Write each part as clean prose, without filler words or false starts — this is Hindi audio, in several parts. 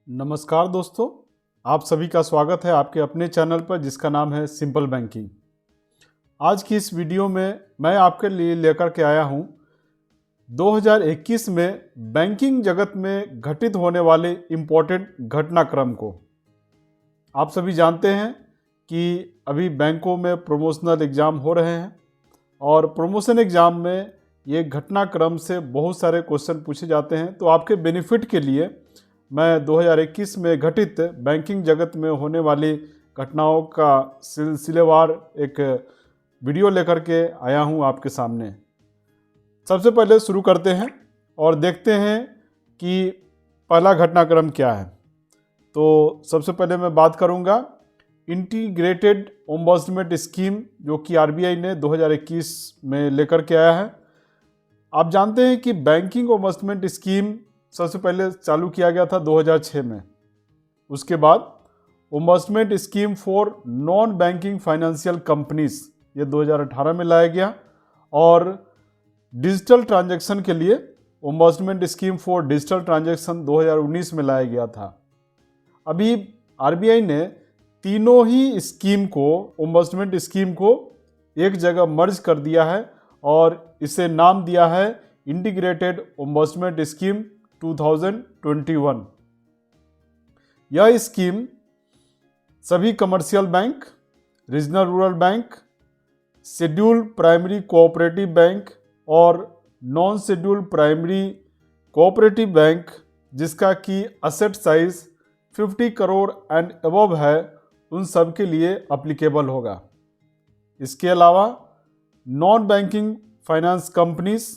नमस्कार दोस्तों, आप सभी का स्वागत है आपके अपने चैनल पर जिसका नाम है सिंपल बैंकिंग। आज की इस वीडियो में मैं आपके लिए लेकर के आया हूं 2021 में बैंकिंग जगत में घटित होने वाले इम्पोर्टेंट घटनाक्रम को। आप सभी जानते हैं कि अभी बैंकों में प्रमोशनल एग्ज़ाम हो रहे हैं और प्रमोशन एग्ज़ाम में ये घटनाक्रम से बहुत सारे क्वेश्चन पूछे जाते हैं। तो आपके बेनिफिट के लिए मैं 2021 में घटित बैंकिंग जगत में होने वाली घटनाओं का सिलसिलेवार एक वीडियो लेकर के आया हूं आपके सामने। सबसे पहले शुरू करते हैं और देखते हैं कि पहला घटनाक्रम क्या है। तो सबसे पहले मैं बात करूंगा इंटीग्रेटेड ओम्बड्समेंट स्कीम जो कि आरबीआई ने 2021 में लेकर के आया है। आप जानते हैं कि बैंकिंग ओम्बड्समेंट स्कीम सबसे पहले चालू किया गया था 2006 में। उसके बाद ombudsman scheme for non banking financial companies ये 2018 में लाया गया और डिजिटल ट्रांजैक्शन के लिए ओम्बड्समेंट स्कीम फॉर डिजिटल ट्रांजैक्शन 2019 में लाया गया था। अभी आरबीआई ने तीनों ही स्कीम को ओम्बड्समेंट स्कीम को एक जगह मर्ज कर दिया है और इसे नाम दिया है इंटीग्रेटेड ओम्बड्समेंट स्कीम 2021। यह स्कीम सभी commercial bank, regional rural bank, schedule primary cooperative bank और non schedule primary cooperative bank जिसका कि asset size 50 crore and above है उन सब के लिए अप्लीकेबल होगा। इसके अलावा नॉन बैंकिंग फाइनेंस कंपनीज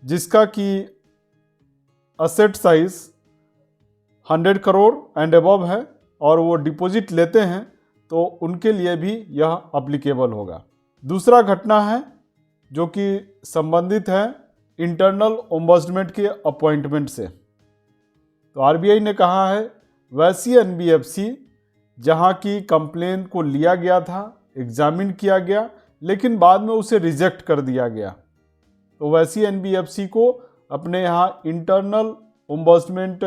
जिसका कि asset size 100 crore and above है और वो डिपॉजिट लेते हैं तो उनके लिए भी यह अप्लीकेबल होगा। दूसरा घटना है जो कि संबंधित है इंटरनल ओम्बड्समेंट के अपॉइंटमेंट से। तो आरबीआई ने कहा है वैसी एनबीएफसी जहां की कंप्लेन को लिया गया था, एग्जामिन किया गया लेकिन बाद में उसे रिजेक्ट कर दिया गया, तो वैसी एनबीएफसी को अपने यहाँ इंटरनल ओम्बड्समेंट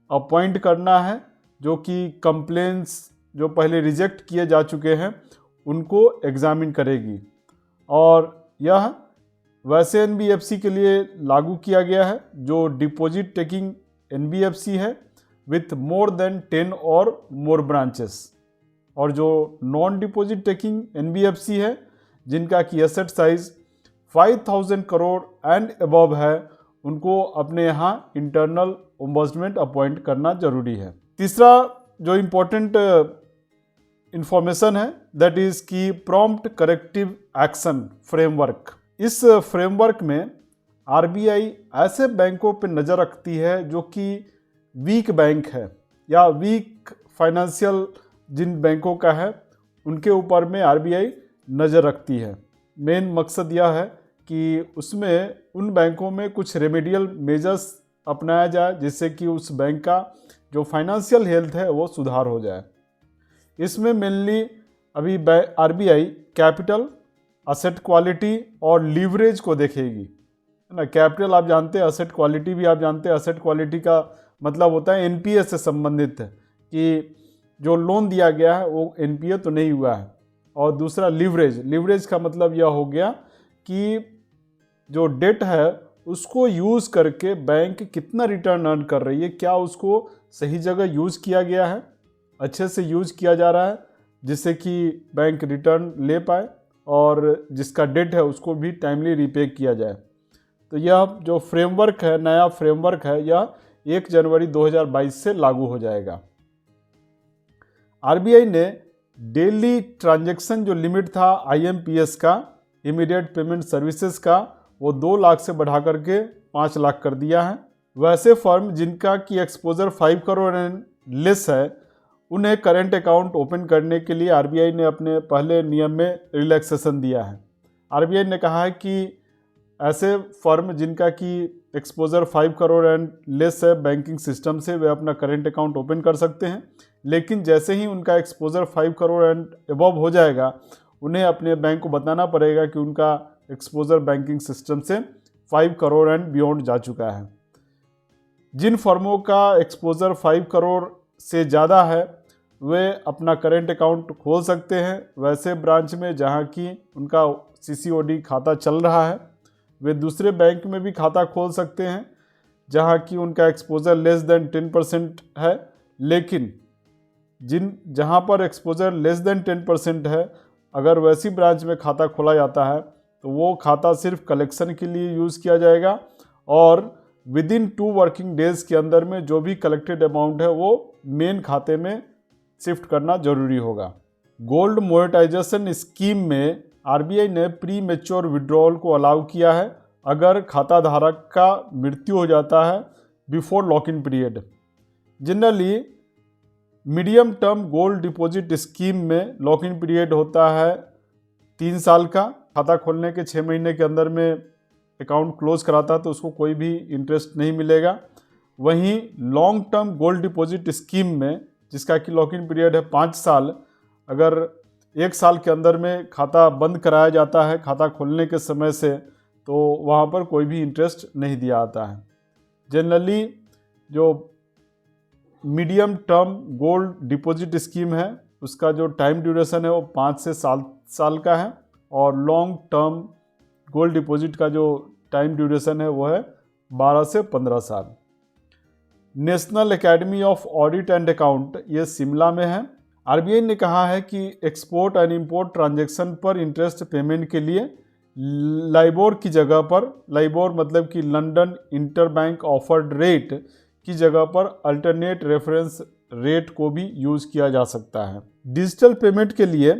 अपॉइंट करना है जो कि कंप्लेंट्स जो पहले रिजेक्ट किए जा चुके हैं उनको एग्जामिन करेगी। और यह वैसे एनबीएफसी के लिए लागू किया गया है जो डिपॉजिट टेकिंग एनबीएफसी है विथ मोर देन 10 और मोर ब्रांचेस, और जो नॉन डिपॉजिट टेकिंग एनबीएफसी है जिनका की asset size 5000 crore and above है उनको अपने यहाँ इंटरनल ओम्बड्समेंट अपॉइंट करना जरूरी है। तीसरा जो इम्पोर्टेंट इंफॉर्मेशन है दैट इज़ की प्रॉम्प्ट करेक्टिव एक्शन फ्रेमवर्क। इस फ्रेमवर्क में आरबीआई ऐसे बैंकों पर नज़र रखती है जो कि वीक बैंक है या वीक फाइनेंशियल जिन बैंकों का है उनके ऊपर में आरबीआई नज़र रखती है। मेन मकसद यह है कि उसमें उन बैंकों में कुछ रेमेडियल मेजर्स अपनाया जाए जिससे कि उस बैंक का जो फाइनेंशियल हेल्थ है वो सुधार हो जाए। इसमें मेनली अभी आरबीआई कैपिटल, असेट क्वालिटी और लीवरेज को देखेगी, है ना। कैपिटल आप जानते हैं, असेट क्वालिटी भी आप जानते हैं। असेट क्वालिटी का मतलब होता है एनपीए से संबंधित है कि जो लोन दिया गया है वो एनपीए तो नहीं हुआ है। और दूसरा लीवरेज का मतलब यह हो गया कि जो डेट है उसको यूज़ करके बैंक कितना रिटर्न अर्न कर रही है, क्या उसको सही जगह यूज़ किया गया है, अच्छे से यूज़ किया जा रहा है जिससे कि बैंक रिटर्न ले पाए और जिसका डेट है उसको भी टाइमली रीपे किया जाए। तो यह जो फ्रेमवर्क है, नया फ्रेमवर्क है, यह 1 जनवरी 2022 से लागू हो जाएगा। आरबीआई ने डेली ट्रांजैक्शन जो लिमिट था आईएमपीएस का, इमीडिएट पेमेंट सर्विसेज का, वो 2 लाख से बढ़ा करके 5 लाख कर दिया है। वैसे फर्म जिनका की एक्सपोजर 5 करोड़ एंड लेस है उन्हें करेंट अकाउंट ओपन करने के लिए आरबीआई ने अपने पहले नियम में रिलैक्सेशन दिया है। आरबीआई ने कहा है कि ऐसे फर्म जिनका की एक्सपोजर 5 करोड़ एंड लेस है बैंकिंग सिस्टम से, वे अपना करेंट अकाउंट ओपन कर सकते हैं, लेकिन जैसे ही उनका एक्सपोजर 5 करोड़ एंड अबव हो जाएगा उन्हें अपने बैंक को बताना पड़ेगा कि उनका एक्सपोजर बैंकिंग सिस्टम से 5 करोड़ एंड बियॉन्ड जा चुका है। जिन फर्मों का एक्सपोज़र 5 करोड़ से ज़्यादा है वे अपना करेंट अकाउंट खोल सकते हैं वैसे ब्रांच में जहां कि उनका CCOD खाता चल रहा है। वे दूसरे बैंक में भी खाता खोल सकते हैं जहां कि उनका एक्सपोज़र लेस देन 10% है, लेकिन जहां पर एक्सपोज़र लेस देन 10% है, अगर वैसी ब्रांच में खाता खोला जाता है तो वो खाता सिर्फ कलेक्शन के लिए यूज़ किया जाएगा और विद इन 2 वर्किंग डेज़ के अंदर में जो भी कलेक्टेड अमाउंट है वो मेन खाते में शिफ्ट करना जरूरी होगा। गोल्ड मोनेटाइजेशन स्कीम में RBI ने प्री मैच्योर विड्रॉल को अलाउ किया है अगर खाता धारक का मृत्यु हो जाता है before lock in period. Generally medium term gold deposit scheme में लॉक इन पीरियड होता है 3 साल का। खाता खोलने के 6 महीने के अंदर में अकाउंट क्लोज कराता है तो उसको कोई भी इंटरेस्ट नहीं मिलेगा। वहीं long term gold deposit scheme में जिसका कि लॉक इन पीरियड है 5 साल, अगर 1 साल के अंदर में खाता बंद कराया जाता है खाता खोलने के समय से तो वहाँ पर कोई भी इंटरेस्ट नहीं दिया जाता है। जनरली जो medium term gold deposit scheme है उसका जो टाइम ड्यूरेशन है वो 5 से 7 साल का है और लॉन्ग टर्म गोल्ड डिपॉजिट का जो टाइम ड्यूरेशन है वो है 12 से 15 साल। National academy of audit and account ये शिमला में है। RBI ने कहा है कि एक्सपोर्ट एंड इंपोर्ट ट्रांजैक्शन पर इंटरेस्ट पेमेंट के लिए लाइबोर की जगह पर, लाइबोर मतलब कि लंदन इंटरबैंक ऑफर्ड रेट की जगह पर अल्टरनेट रेफरेंस रेट को भी यूज़ किया जा सकता है। डिजिटल पेमेंट के लिए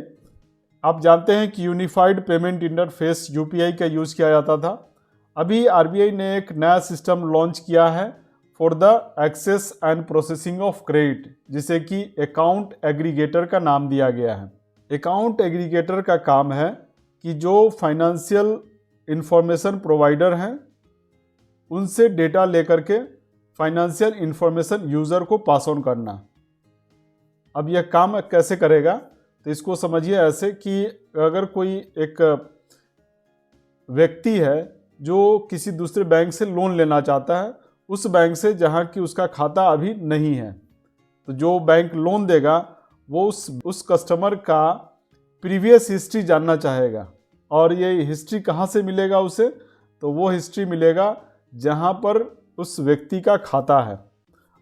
आप जानते हैं कि यूनिफाइड पेमेंट इंटरफेस UPI का यूज़ किया जाता था। अभी RBI ने एक नया सिस्टम लॉन्च किया है for the access and processing of credit जिसे कि अकाउंट एग्रीगेटर का नाम दिया गया है। अकाउंट एग्रीगेटर का काम है कि जो फाइनेंशियल इंफॉर्मेशन प्रोवाइडर हैं उनसे डेटा लेकर के फाइनेंशियल इंफॉर्मेशन यूज़र को पास ऑन करना। अब यह काम कैसे करेगा तो इसको समझिए ऐसे कि अगर कोई एक व्यक्ति है जो किसी दूसरे बैंक से लोन लेना चाहता है उस बैंक से जहां कि उसका खाता अभी नहीं है, तो जो बैंक लोन देगा वो उस कस्टमर का प्रीवियस हिस्ट्री जानना चाहेगा और ये हिस्ट्री कहाँ से मिलेगा उसे, तो वो हिस्ट्री मिलेगा जहाँ पर उस व्यक्ति का खाता है।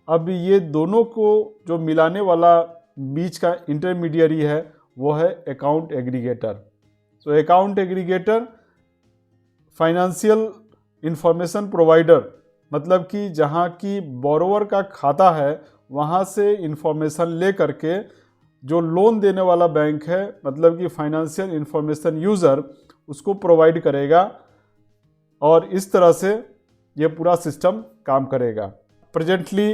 अब ये दोनों को जो मिलाने वाला बीच का इंटरमीडियरी है वो है account aggregator. So account aggregator financial information provider मतलब कि जहाँ की बोरोवर का खाता है वहाँ से इंफॉर्मेशन ले करके जो लोन देने वाला बैंक है मतलब कि फाइनेंशियल इंफॉर्मेशन यूज़र उसको प्रोवाइड करेगा और इस तरह से ये पूरा सिस्टम काम करेगा। प्रेजेंटली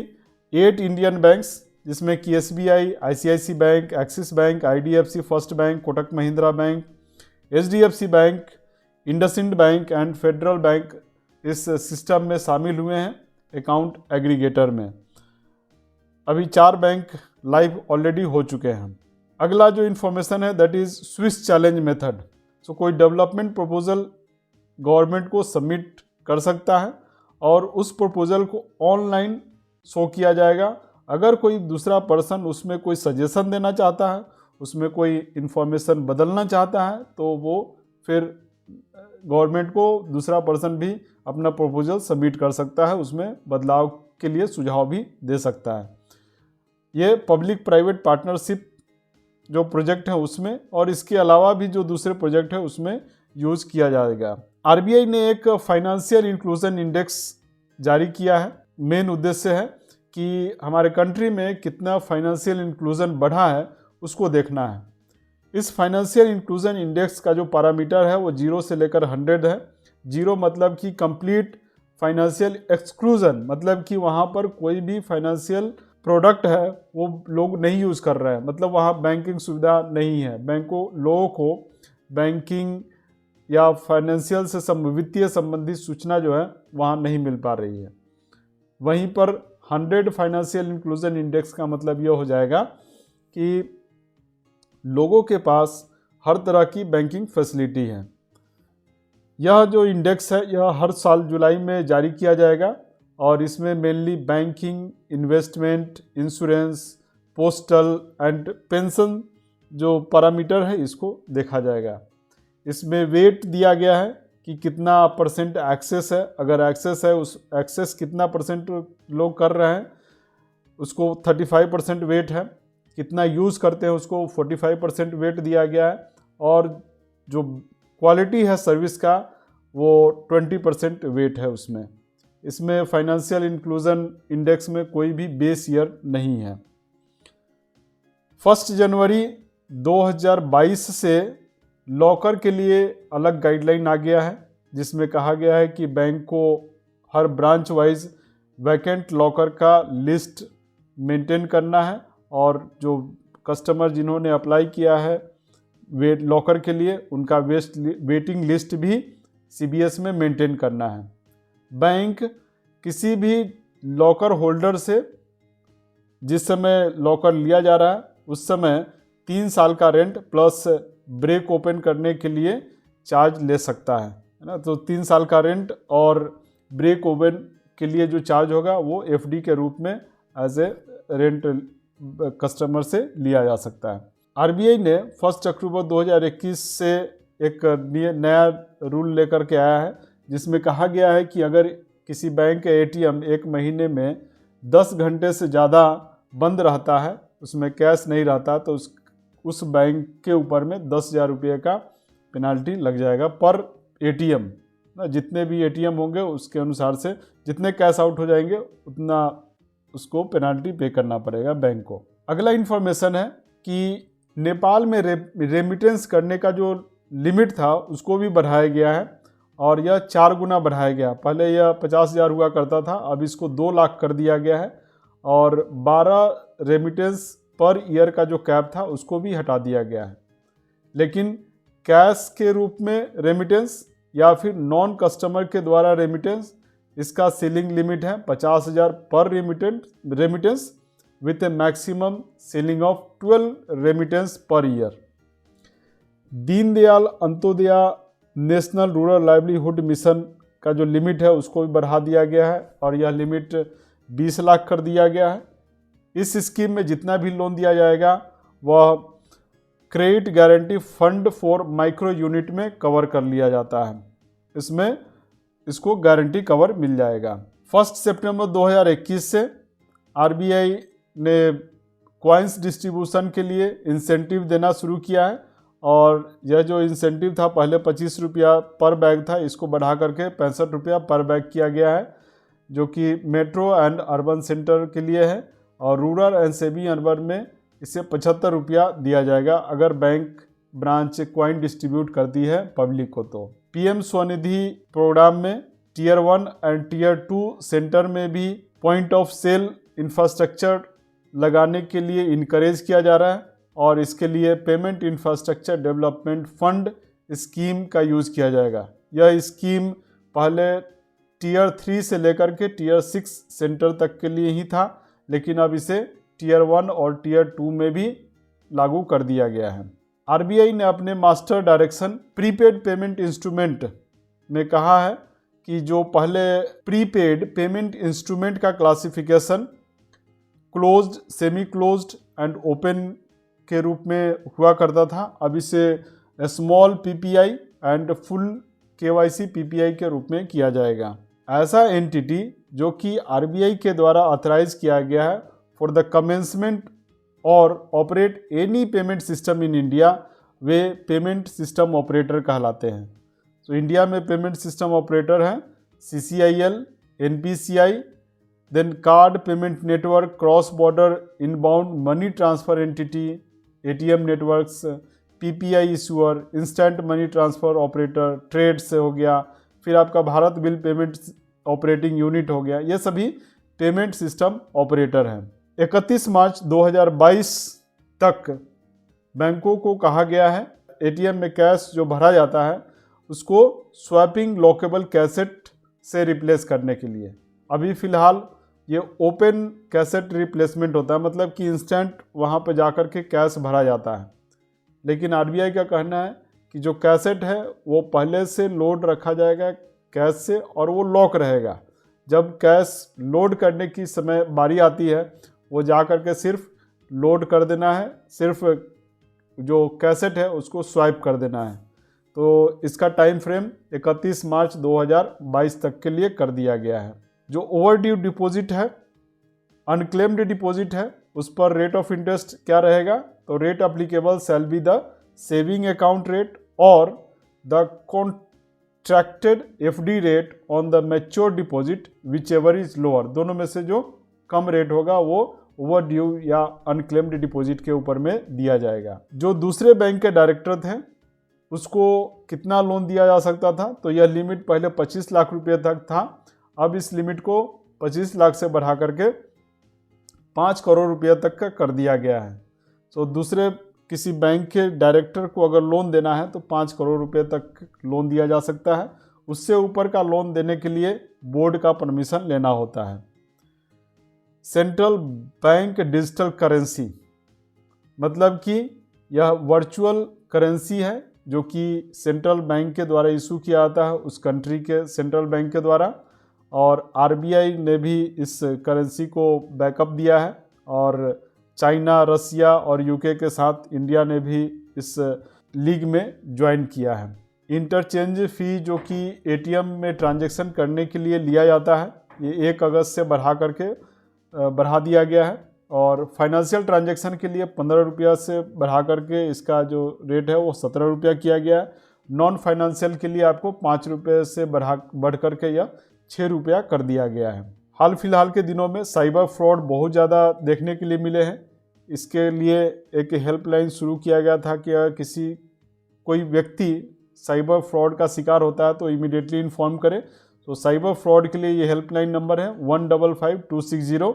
8 इंडियन बैंक्स जिसमें कि SBI, ICICI bank, axis bank, IDFC first bank, Kotak Mahindra bank, HDFC bank, IndusInd bank and federal bank इस सिस्टम में शामिल हुए हैं अकाउंट एग्रीगेटर में। अभी 4 बैंक लाइव ऑलरेडी हो चुके हैं। अगला जो इन्फॉर्मेशन है that is Swiss challenge method. So कोई डेवलपमेंट प्रपोजल गवर्नमेंट को सबमिट कर सकता है और उस प्रपोजल को ऑनलाइन शो किया जाएगा। अगर कोई दूसरा पर्सन उसमें कोई सजेशन देना चाहता है, उसमें कोई इन्फॉर्मेशन बदलना चाहता है तो वो फिर गवर्नमेंट को दूसरा पर्सन भी अपना प्रपोजल सबमिट कर सकता है, उसमें बदलाव के लिए सुझाव भी दे सकता है। ये पब्लिक प्राइवेट पार्टनरशिप जो प्रोजेक्ट है उसमें और इसके अलावा भी जो दूसरे प्रोजेक्ट है उसमें यूज़ किया जाएगा। RBI ने एक फाइनेंशियल इंक्लूजन इंडेक्स जारी किया है। मेन उद्देश्य है कि हमारे कंट्री में कितना फाइनेंशियल इंक्लूजन बढ़ा है उसको देखना है। इस फाइनेंशियल इंक्लूजन इंडेक्स का जो पैरामीटर है वो 0 से लेकर 100 है। 0 मतलब कि कंप्लीट फाइनेंशियल एक्सक्लूजन मतलब कि वहाँ पर कोई भी फाइनेंशियल प्रोडक्ट है वो लोग नहीं यूज़ कर रहे हैं, मतलब वहाँ बैंकिंग सुविधा नहीं है, लोगों को बैंकिंग या फाइनेंशियल से वित्तीय संबंधित सूचना जो है वहाँ नहीं मिल पा रही है। वहीं पर 100 फाइनेंशियल इंक्लूजन इंडेक्स का मतलब ये हो जाएगा कि लोगों के पास हर तरह की बैंकिंग फैसिलिटी है। यह जो इंडेक्स है यह हर साल जुलाई में जारी किया जाएगा। और इसमें mainly banking, investment, insurance, postal and pension जो पैरामीटर है इसको देखा जाएगा। इसमें वेट दिया गया है कि कितना परसेंट एक्सेस है, अगर एक्सेस है उस एक्सेस कितना परसेंट लोग कर रहे हैं उसको 35% वेट है, कितना यूज़ करते हैं उसको 45% वेट दिया गया है, और जो क्वालिटी है सर्विस का वो 20% वेट है उसमें। इसमें फाइनेंशियल इंक्लूजन इंडेक्स में कोई भी बेस ईयर नहीं है। 1 जनवरी 2022 से लॉकर के लिए अलग गाइडलाइन आ गया है, जिसमें कहा गया है कि बैंक को हर ब्रांच वाइज वैकेंट लॉकर का लिस्ट मेंटेन करना है, और जो कस्टमर जिन्होंने अप्लाई किया है वेट लॉकर के लिए उनका वेटिंग लिस्ट भी CBS में मेंटेन करना है। बैंक किसी भी लॉकर होल्डर से जिस समय लॉकर लिया जा रहा है उस समय 3 साल का रेंट प्लस ब्रेक ओपन करने के लिए चार्ज ले सकता है ना। तो 3 साल का रेंट और ब्रेक ओपन के लिए जो चार्ज होगा वो FD के रूप में एज ए रेंट कस्टमर से लिया जा सकता है। RBI ने 1 अक्टूबर 2021 से एक नया रूल लेकर के आया है, जिसमें कहा गया है कि अगर किसी बैंक का ATM एक महीने में 10 घंटे से ज़्यादा बंद रहता है, उसमें कैश नहीं रहता, तो उस बैंक के ऊपर में 10,000 रुपये का पेनाल्टी लग जाएगा पर ATM। जितने भी ATM होंगे उसके अनुसार से जितने कैश आउट हो जाएंगे उतना उसको पेनाल्टी पे करना पड़ेगा बैंक को। अगला इन्फॉर्मेशन है कि नेपाल में रेमिटेंस करने का जो लिमिट था उसको भी बढ़ाया गया है, और यह 4 गुना बढ़ाया गया। पहले यह 50,000 हुआ करता था, अब इसको 2 लाख कर दिया गया है, और 12 रेमिटेंस पर ईयर का जो कैप था उसको भी हटा दिया गया है। लेकिन कैश के रूप में रेमिटेंस या फिर नॉन कस्टमर के द्वारा रेमिटेंस, इसका सीलिंग लिमिट है 50,000 पर remittance with A maximum ceiling of 12 remittance per year. Deendayal Antyodaya national rural livelihood mission का जो लिमिट है उसको भी बढ़ा दिया गया है, और यह लिमिट 20 लाख कर दिया गया है। इस स्कीम में जितना भी लोन दिया जाएगा वह credit guarantee fund for micro unit में कवर कर लिया जाता है, इसमें इसको गारंटी कवर मिल जाएगा। 1 सितंबर 2021 से RBI ने कॉइन्स डिस्ट्रीब्यूशन के लिए इंसेंटिव देना शुरू किया है, और यह जो इंसेंटिव था पहले 25 रुपया पर बैग था, इसको बढ़ा करके 65 रुपया पर बैग किया गया है, जो कि मेट्रो एंड अर्बन सेंटर के लिए है, और रूरल एंड सेमी अर्बन में इसे 75 रुपया दिया जाएगा अगर बैंक ब्रांच कॉइन डिस्ट्रीब्यूट करती है पब्लिक को। तो PM स्वनिधि प्रोग्राम में Tier 1 एंड Tier 2 सेंटर में भी पॉइंट ऑफ सेल इंफ्रास्ट्रक्चर लगाने के लिए इनकरेज किया जा रहा है, और इसके लिए payment infrastructure development fund scheme का यूज़ किया जाएगा। यह स्कीम पहले Tier 3 से लेकर के Tier 6 सेंटर तक के लिए ही था, लेकिन अब इसे Tier 1 और Tier 2 में भी लागू कर दिया गया है। RBI ने अपने master direction prepaid payment instrument में कहा है कि जो पहले प्रीपेड पेमेंट इंस्ट्रूमेंट का classification closed, semi closed end open के रूप में हुआ करता था, अब इसे small PPI and full KYC PPI के रूप में किया जाएगा। ऐसा एंटिटी जो कि RBI के द्वारा ऑथराइज किया गया है फॉर द कमेंसमेंट और operate any payment system in India, वे पेमेंट सिस्टम ऑपरेटर कहलाते हैं। तो इंडिया में पेमेंट सिस्टम ऑपरेटर हैं CCIL, NPCI, then card payment network, cross border inbound money transfer entity, ATM networks, PPI issuer, instant money transfer operator, trade से हो गया, फिर आपका Bharat bill payment operating unit हो गया, ये सभी पेमेंट सिस्टम ऑपरेटर हैं। 31 मार्च 2022 तक बैंकों को कहा गया है ATM में कैश जो भरा जाता है उसको स्वैपिंग लॉकेबल कैसेट से रिप्लेस करने के लिए। अभी फ़िलहाल ये ओपन कैसेट रिप्लेसमेंट होता है, मतलब कि इंस्टेंट वहाँ पर जाकर के कैश भरा जाता है। लेकिन RBI का कहना है कि जो कैसेट है वो पहले से लोड रखा जाएगा कैश से और वो लॉक रहेगा, जब कैश लोड करने की समय बारी आती है वो जा कर के सिर्फ लोड कर देना है, सिर्फ जो कैसेट है उसको स्वाइप कर देना है। तो इसका टाइम फ्रेम 31 मार्च 2022 तक के लिए कर दिया गया है। जो ओवरड्यू डिपॉजिट है, अनक्लेम्ड डिपॉजिट है, उस पर रेट ऑफ इंटरेस्ट क्या रहेगा? तो rate applicable shall be the saving account rate और the contracted FD rate on the mature deposit whichever is lower. दोनों में से जो कम रेट होगा वो ओवरड्यू या अनक्लेम्ड डिपॉजिट के ऊपर में दिया जाएगा। जो दूसरे बैंक के डायरेक्टर थे उसको कितना लोन दिया जा सकता था? तो यह लिमिट पहले 25 लाख रुपये तक था, अब इस लिमिट को 25 लाख से बढ़ा करके 5 करोड़ रुपये तक का कर दिया गया है। तो दूसरे किसी बैंक के डायरेक्टर को अगर लोन देना है तो 5 करोड़ रुपये तक लोन दिया जा सकता है। उससे ऊपर का लोन देने के लिए बोर्ड का परमिशन लेना होता है। सेंट्रल बैंक डिजिटल करेंसी मतलब कि यह वर्चुअल करेंसी है जो कि सेंट्रल बैंक के द्वारा इशू किया जाता है, उस कंट्री के सेंट्रल बैंक के द्वारा, और आरबीआई ने भी इस करेंसी को बैकअप दिया है। और चाइना, रसिया और यूके के साथ इंडिया ने भी इस लीग में ज्वाइन किया है। इंटरचेंज फ़ी जो कि एटीएम में ट्रांजैक्शन करने के लिए लिया जाता है, ये 1 अगस्त से बढ़ा दिया गया है। और फाइनेंशियल ट्रांजैक्शन के लिए 15 रुपया से बढ़ा करके इसका जो रेट है वो 17 रुपया किया गया है। नॉन फाइनेंशियल के लिए आपको 5 रुपये से बढ़ करके यह 6 रुपया कर दिया गया है। हाल फिलहाल के दिनों में साइबर फ्रॉड बहुत ज़्यादा देखने के लिए मिले हैं। इसके लिए एक हेल्पलाइन शुरू किया गया था कि अगर कोई व्यक्ति साइबर फ्रॉड का शिकार होता है तो इमीडिएटली इन्फॉर्म करें। तो साइबर फ्रॉड के लिए ये हेल्पलाइन नंबर है 155260।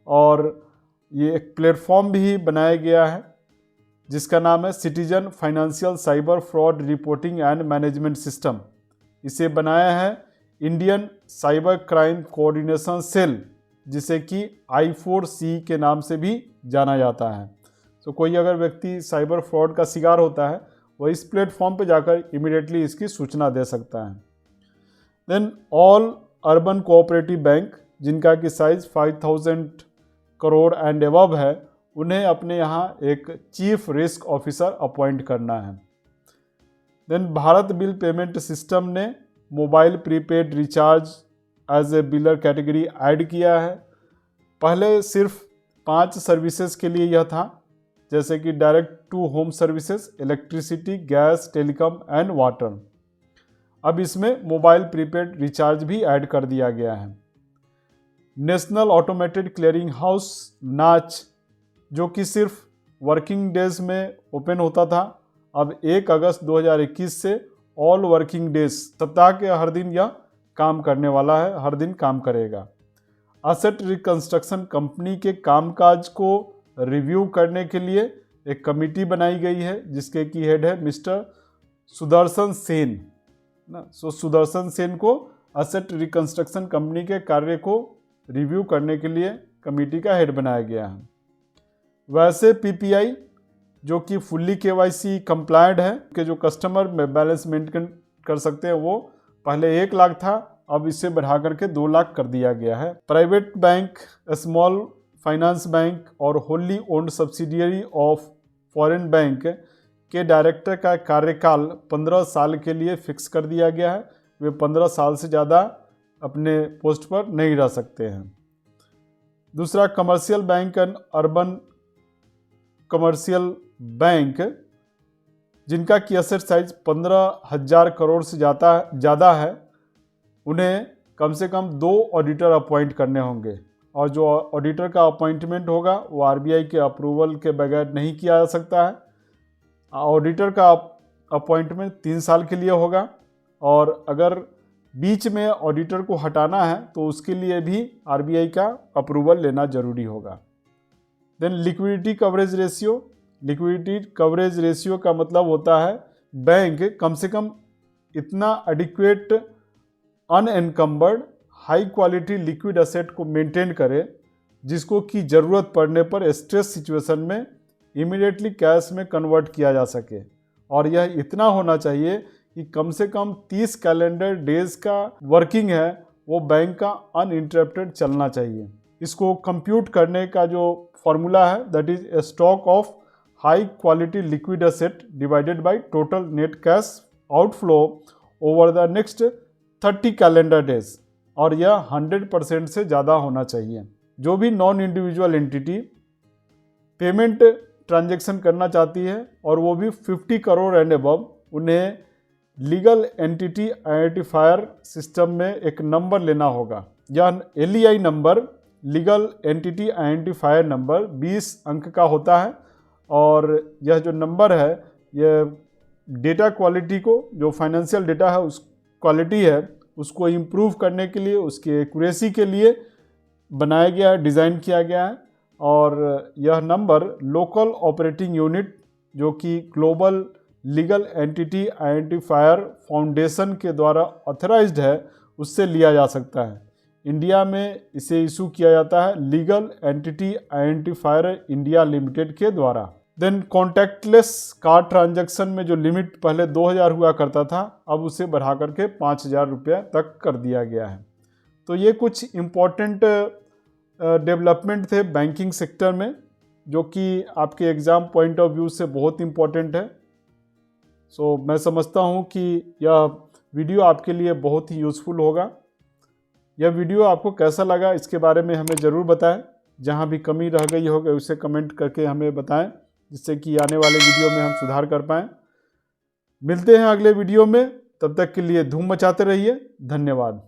और ये एक प्लेटफॉर्म भी बनाया गया है जिसका नाम है citizen financial cyber fraud reporting and management system. इसे बनाया है Indian cyber crime coordination cell, जिसे कि I4C के नाम से भी जाना जाता है। तो कोई अगर व्यक्ति साइबर फ्रॉड का शिकार होता है वह इस प्लेटफॉर्म पर जाकर इमीडिएटली इसकी सूचना दे सकता है। Then all urban cooperative bank जिनका कि साइज 5000 करोड़ एंड एबव है, उन्हें अपने यहाँ एक चीफ रिस्क ऑफिसर अपॉइंट करना है। Then Bharat bill payment system ने mobile prepaid recharge as a biller category add किया है। पहले सिर्फ 5 सर्विसेज के लिए यह था, जैसे कि direct to home services, electricity, gas, telecom and water. अब इसमें मोबाइल प्रीपेड रिचार्ज भी ऐड कर दिया गया है। नेशनल ऑटोमेटेड क्लियरिंग हाउस नाच जो कि सिर्फ वर्किंग डेज में ओपन होता था, अब 1 अगस्त 2021 से ऑल वर्किंग डेज, सप्ताह के हर दिन यह काम करने वाला है, हर दिन काम करेगा। असेट रिकंस्ट्रक्शन कंपनी के कामकाज को रिव्यू करने के लिए एक कमेटी बनाई गई है जिसके की हेड है मिस्टर सुदर्शन सेन ना। सो सुदर्शन सेन को असेट रिकंस्ट्रक्शन कंपनी के कार्य को रिव्यू करने के लिए कमेटी का हेड बनाया गया है। वैसे पीपीआई जो कि फुल्ली केवाईसी कंप्लायंट है कि जो कस्टमर में बैलेंस मेंटेन कर सकते हैं, वो पहले 1 लाख था, अब इसे बढ़ा करके 2 लाख कर दिया गया है। Private bank, small finance bank और wholly owned subsidiary of foreign bank के डायरेक्टर का कार्यकाल 15 साल के लिए फिक्स कर दिया गया है। वे 15 साल से ज़्यादा अपने पोस्ट पर नहीं रह सकते हैं। दूसरा, commercial bank and urban commercial bank जिनका की एसेट साइज 15,000 करोड़ से ज़्यादा है, उन्हें कम से कम 2 ऑडिटर अपॉइंट करने होंगे। और जो ऑडिटर का अपॉइंटमेंट होगा वो आरबीआई के अप्रूवल के बगैर नहीं किया जा सकता है। ऑडिटर का अपॉइंटमेंट 3 साल के लिए होगा, और अगर बीच में ऑडिटर को हटाना है तो उसके लिए भी आरबीआई का अप्रूवल लेना जरूरी होगा। Then liquidity coverage ratio. Liquidity coverage ratio का मतलब होता है बैंक कम से कम इतना adequate unencumbered high quality liquid asset को मेंटेन करे जिसको कि ज़रूरत पड़ने पर स्ट्रेस सिचुएशन में इमीडिएटली कैश में कन्वर्ट किया जा सके। और यह इतना होना चाहिए कि कम से कम 30 कैलेंडर डेज का वर्किंग है वो बैंक का अनइंटरप्टेड चलना चाहिए। इसको कंप्यूट करने का जो फॉर्मूला है that is a stock of high quality liquid asset divided by total net cash outflow over the next 30 calendar days, और यह 100% से ज़्यादा होना चाहिए। जो भी non individual entity payment transaction करना चाहती है और वो भी 50 करोड़ एंड अबव, उन्हें लीगल एंटिटी आइडेंटिफायर सिस्टम में एक नंबर लेना होगा। यह LEI number, legal entity identifier number 20 अंक का होता है, और यह जो नंबर है यह डेटा क्वालिटी को, जो फाइनेंशियल डेटा है उस क्वालिटी है उसको इम्प्रूव करने के लिए, उसकी एक्यूरेसी के लिए बनाया गया है, डिज़ाइन किया गया है। और यह नंबर लोकल ऑपरेटिंग यूनिट जो कि global legal entity identifier foundation के द्वारा ऑथराइज्ड है उससे लिया जा सकता है। इंडिया में इसे इशू किया जाता है legal entity identifier India limited के द्वारा। देन कॉन्टैक्टलेस कार्ड ट्रांजैक्शन में जो लिमिट पहले 2000 हुआ करता था, अब उसे बढ़ा करके 5000 रुपया तक कर दिया गया है। तो ये कुछ इम्पोर्टेंट डेवलपमेंट थे बैंकिंग सेक्टर में, जो कि आपके एग्ज़ाम पॉइंट ऑफ व्यू से बहुत इम्पोर्टेंट है। सो मैं समझता हूँ कि यह वीडियो आपके लिए बहुत ही यूज़फुल होगा। यह वीडियो आपको कैसा लगा इसके बारे में हमें ज़रूर बताएं। जहाँ भी कमी रह गई होगी उसे कमेंट करके हमें बताएं, जिससे कि आने वाले वीडियो में हम सुधार कर पाएँ। मिलते हैं अगले वीडियो में, तब तक के लिए धूम मचाते रहिए। धन्यवाद।